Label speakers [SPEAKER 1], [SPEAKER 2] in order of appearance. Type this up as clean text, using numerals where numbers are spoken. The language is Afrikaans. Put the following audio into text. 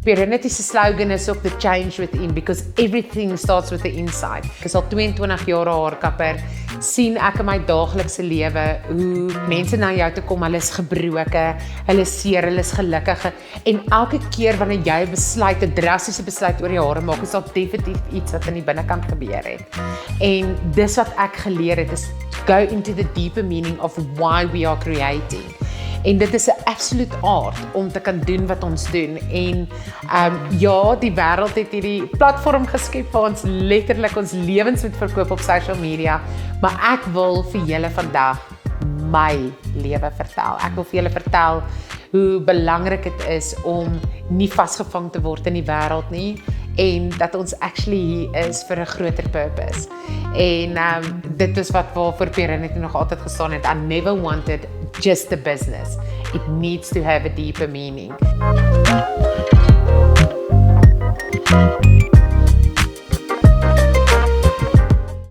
[SPEAKER 1] Pyrenity se slogan is ook the change within, because everything starts with the inside. Ek is al 22 jaar 'n haarkapper, sien ek in my daaglikse lewe hoe mense na jou toe kom, hulle is gebroke, hulle is seer, hulle is gelukkig, en elke keer wanneer jy 'n drastiese besluit oor die hare maak, is daar definitief iets wat in die binnekant gebeur het. En dis wat ek geleer het, is go into the deeper meaning of why we are creating. En dit is 'n absolute aard om te kan doen wat ons doen. En ja, die wêreld het hierdie platform geskep waar ons letterlik ons lewens moet verkoop op social media, maar ek wil vir julle vandag my lewe vertel. Ek wil vir julle vertel hoe belangrik dit is om nie vasgevang te word in die wêreld nie, en dat ons actually hier is vir 'n groter purpose. En dit is wat waarvoor Pyrenity nog altyd gestaan het. I never wanted just a business. It needs to have a deeper meaning.